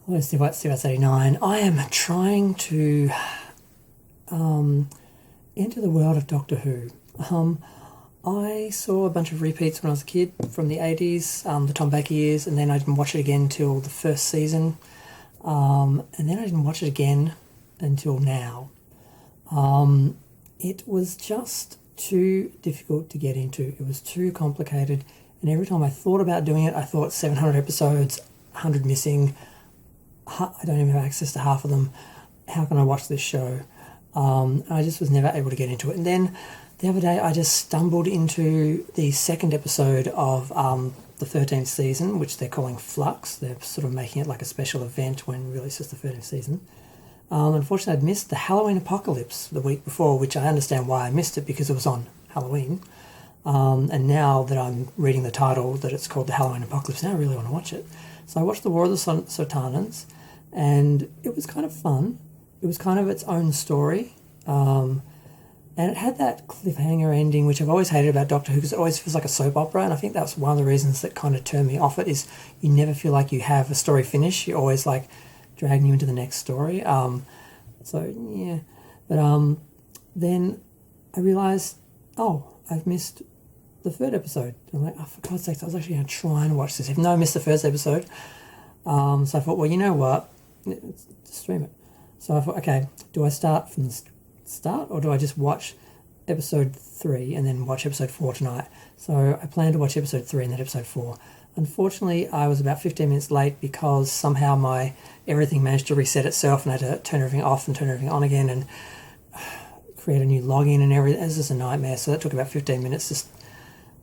Hello, Steve White, Steve 89. I am trying to enter the world of Doctor Who. I saw a bunch of repeats when I was a kid from the 80s, the Tom Baker years, and then I didn't watch it again till the first season. And then I didn't watch it again until now. It was just too difficult to get into. It was too complicated. And every time I thought about doing it, I thought 700 episodes, 100 missing. I don't even have access to half of them. How can I watch this show? I just was never able to get into it. And then the other day I just stumbled into the second episode of the 13th season, which they're calling Flux. They're sort of making it like a special event when really it's just the 13th season. Unfortunately, I'd missed the Halloween Apocalypse the week before, which I understand why I missed it, because it was on Halloween. And now that I'm reading the title, that it's called the Halloween Apocalypse, now I really want to watch it. So I watched The War of the Sultanas, and it was kind of fun. It was kind of its own story. And it had that cliffhanger ending, which I've always hated about Doctor Who, because it always feels like a soap opera, and I think that's one of the reasons that kind of turned me off it, is you never feel like you have a story finish. You're always like dragging you into the next story. So, yeah. But then I realised, I've missed the third episode. I'm like, for God's sake, I was actually going to try and watch this, even though I missed the first episode. So I thought, well, you know what? Let's stream it. So I thought, okay, do I start from the start, or do I just watch episode 3 and then watch episode 4 tonight? So I planned to watch episode 3 and then episode 4. Unfortunately, I was about 15 minutes late because somehow my everything managed to reset itself, and I had to turn everything off and turn everything on again and create a new login and everything. It was just a nightmare. So that took about 15 minutes. Just,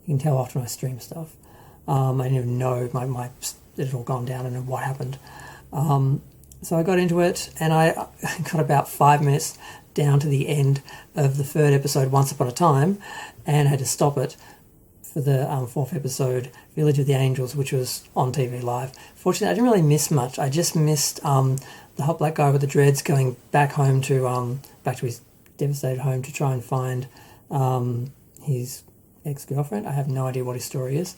you can tell often I stream stuff. I didn't even know it had all gone down and what happened. So I got into it, and I got about 5 minutes down to the end of the third episode, Once Upon a Time, and had to stop it for the fourth episode, Village of the Angels, which was on TV live. Fortunately, I didn't really miss much. I just missed the hot black guy with the dreads going back home to his devastated home to try and find his ex-girlfriend. I have no idea what his story is.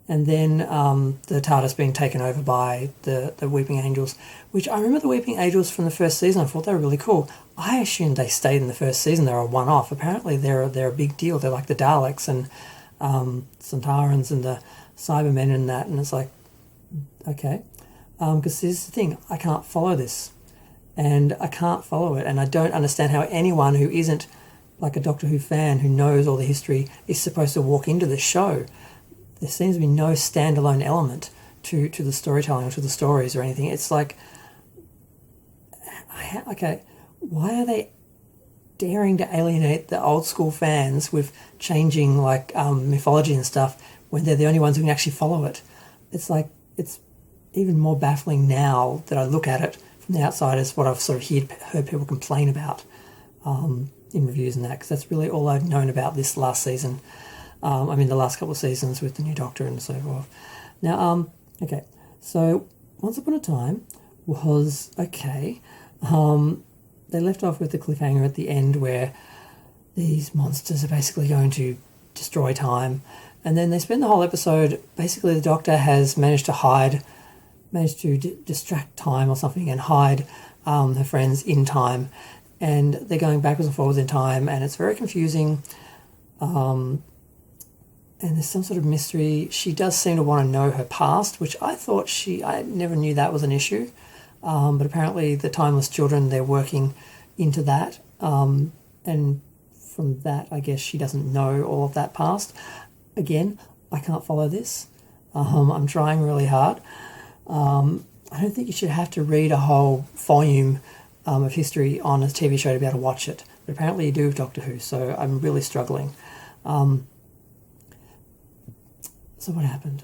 And then the TARDIS being taken over by the Weeping Angels, which I remember the Weeping Angels from the first season. I thought they were really cool. I assumed they stayed in the first season. They're a one-off. Apparently they're a big deal. They're like the Daleks and Centaurans and the Cybermen and that. And it's like, okay. Because here's the thing. I can't follow this. And I can't follow it. And I don't understand how anyone who isn't like a Doctor Who fan who knows all the history is supposed to walk into the show. There seems to be no standalone element to the storytelling or to the stories or anything. It's like, okay, why are they daring to alienate the old school fans with changing like mythology and stuff when they're the only ones who can actually follow it? It's like, it's even more baffling now that I look at it from the outside as what I've sort of heard people complain about in reviews and that, because that's really all I've known about this last season. The last couple of seasons with the new Doctor and so forth. Now, okay, so Once Upon a Time was okay. They left off with the cliffhanger at the end where these monsters are basically going to destroy time. And then they spend the whole episode, basically the Doctor has managed to distract time or something and hide her friends in time. And they're going backwards and forwards in time, and it's very confusing. And there's some sort of mystery. She does seem to want to know her past, which I never knew that was an issue. But apparently the Timeless Children, they're working into that. And from that, I guess she doesn't know all of that past. Again, I can't follow this. I'm trying really hard. I don't think you should have to read a whole volume of history on a TV show to be able to watch it. But apparently you do with Doctor Who, so I'm really struggling. So what happened?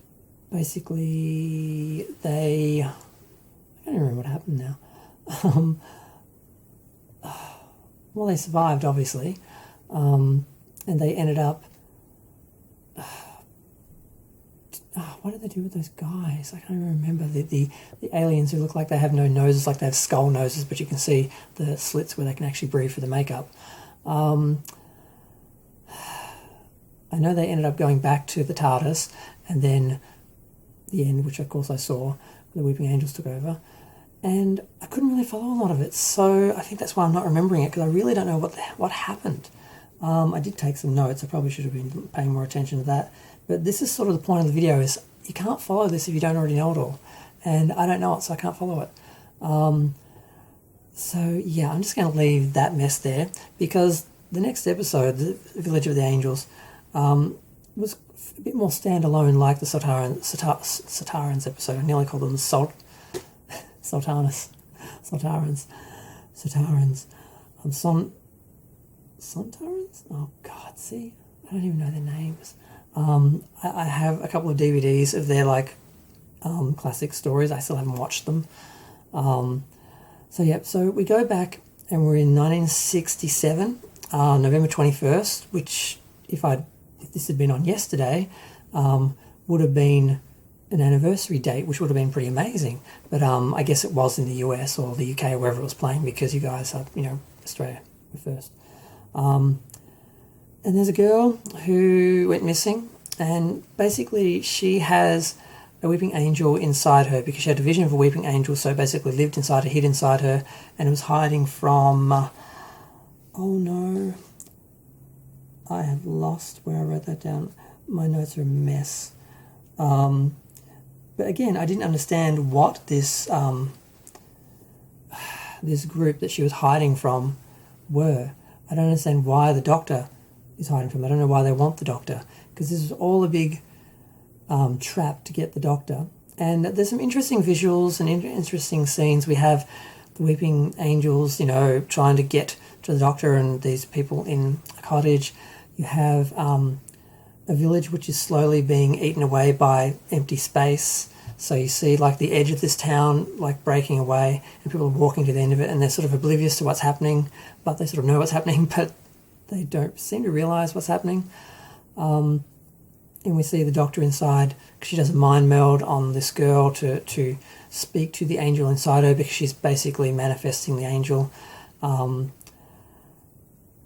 Basically, I don't remember what happened now. Well, they survived, obviously, and they ended up. What did they do with those guys? I can't even remember. The aliens who look like they have no noses, like they have skull noses, but you can see the slits where they can actually breathe for the makeup. I know they ended up going back to the TARDIS, and then the end, which of course I saw, the Weeping Angels took over. and I couldn't really follow a lot of it. So I think that's why I'm not remembering it, because I really don't know what happened. I did take some notes. I probably should have been paying more attention to that. But this is sort of the point of the video, is you can't follow this if you don't already know it all. And I don't know it, so I can't follow it. So yeah, I'm just going to leave that mess there, because the next episode, the Village of the Angels, was a bit more standalone, like the Sartarans episode. I nearly called them Sultanas. Sontarans? Oh God, see? I don't even know their names. I have a couple of DVDs of their classic stories. I still haven't watched them. So we go back and we're in 1967, November 21st, which if this had been on yesterday, would have been an anniversary date, which would have been pretty amazing. But I guess it was in the US or the UK or wherever it was playing, because you guys are, Australia were first. And there's a girl who went missing, and basically she has a weeping angel inside her, because she had a vision of a weeping angel, so basically lived inside her, hid inside her, and it was hiding from... oh no, I have lost where I wrote that down. My notes are a mess. But again, I didn't understand what this this group that she was hiding from were. I don't understand why the Doctor is hiding from. I don't know why they want the Doctor, because this is all a big trap to get the Doctor. And there's some interesting visuals and interesting scenes. We have the weeping angels, trying to get to the Doctor and these people in a cottage. You have a village which is slowly being eaten away by empty space. So you see the edge of this town breaking away, and people are walking to the end of it, and they're sort of oblivious to what's happening, but they sort of know what's happening, but they don't seem to realise what's happening. And we see the Doctor inside, because she does a mind meld on this girl to speak to the angel inside her, because she's basically manifesting the angel. And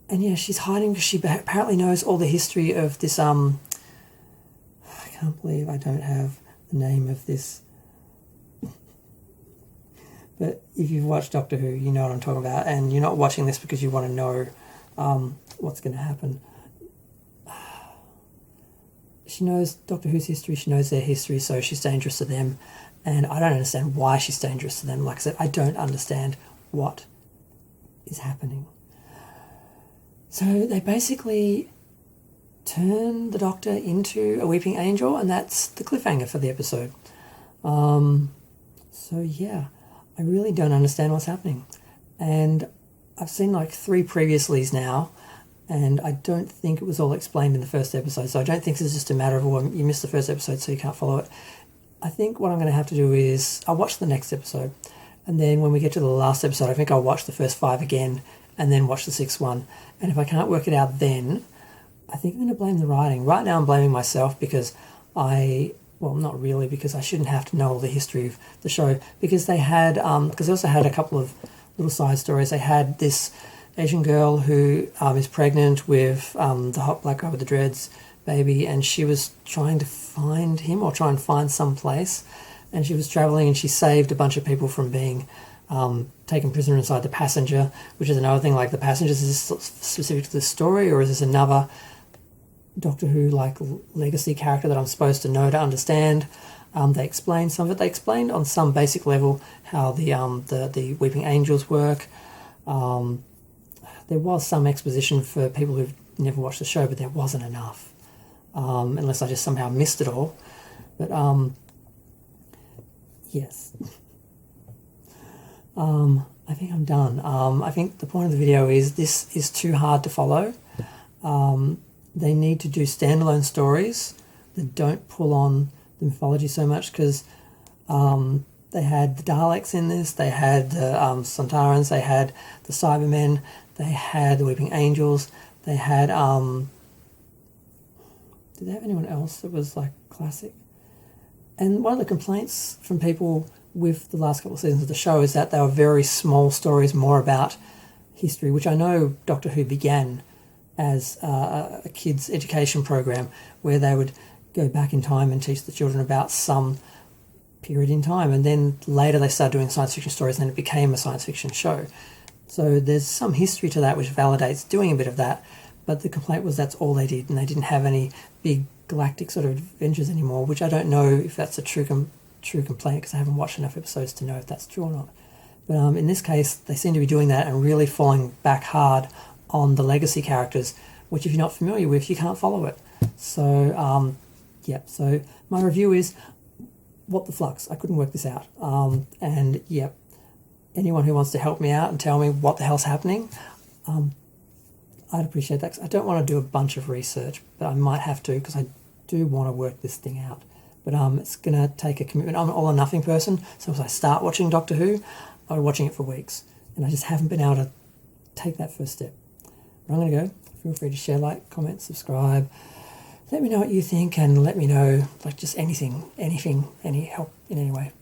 yeah, she's hiding because she apparently knows all the history of this... I can't believe I don't have the name of this. But if you've watched Doctor Who, you know what I'm talking about, and you're not watching this because you want to know what's going to happen. She knows Doctor Who's history, she knows their history, so she's dangerous to them, and I don't understand why she's dangerous to them. Like I said, I don't understand what is happening. So they basically turn the Doctor into a weeping angel, and that's the cliffhanger for the episode. So yeah, I really don't understand what's happening. And I've seen 3 previouslys now, and I don't think it was all explained in the first episode, so I don't think this is just a matter of, you missed the first episode so you can't follow it. I think what I'm going to have to do is, I'll watch the next episode, and then when we get to the last episode, I think I'll watch the first 5 again, and then watch the 6th one. And if I can't work it out then, I think I'm going to blame the writing. Right now I'm blaming myself, because not really, because I shouldn't have to know all the history of the show, because they had, because they also had a couple of little side stories. They had this Asian girl who is pregnant with the hot black guy with the dreads baby, and she was trying to find him, or try and find some place, and she was travelling, and she saved a bunch of people from being taken prisoner inside the Passenger, which is another thing. The Passengers, is this specific to this story, or is this another Doctor Who legacy character that I'm supposed to know to understand? They explained some of it. They explained on some basic level how the Weeping Angels work. There was some exposition for people who've never watched the show, but there wasn't enough, unless I just somehow missed it all. But yes. I think I'm done. I think the point of the video is this is too hard to follow. They need to do standalone stories that don't pull on the mythology so much, because they had the Daleks in this, they had the Sontarans, they had the Cybermen, they had the Weeping Angels, they had... did they have anyone else that was classic? And one of the complaints from people with the last couple of seasons of the show is that they were very small stories, more about history, which I know Doctor Who began as a kids' education program, where they would go back in time and teach the children about some period in time. And then later they started doing science fiction stories, and then it became a science fiction show. So there's some history to that which validates doing a bit of that. But the complaint was that's all they did, and they didn't have any big galactic sort of adventures anymore, which I don't know if that's a true complaint, because I haven't watched enough episodes to know if that's true or not. But in this case, they seem to be doing that and really falling back hard on the legacy characters, which if you're not familiar with, you can't follow it. So, so my review is, what the flux? I couldn't work this out. Anyone who wants to help me out and tell me what the hell's happening, I'd appreciate that, because I don't want to do a bunch of research, but I might have to, because I do want to work this thing out. But it's going to take a commitment. I'm an all or nothing person, so as I start watching Doctor Who, I'll be watching it for weeks, and I just haven't been able to take that first step. But I'm going to go. Feel free to share, like, comment, subscribe. Let me know what you think, and let me know, like, just anything, any help in any way.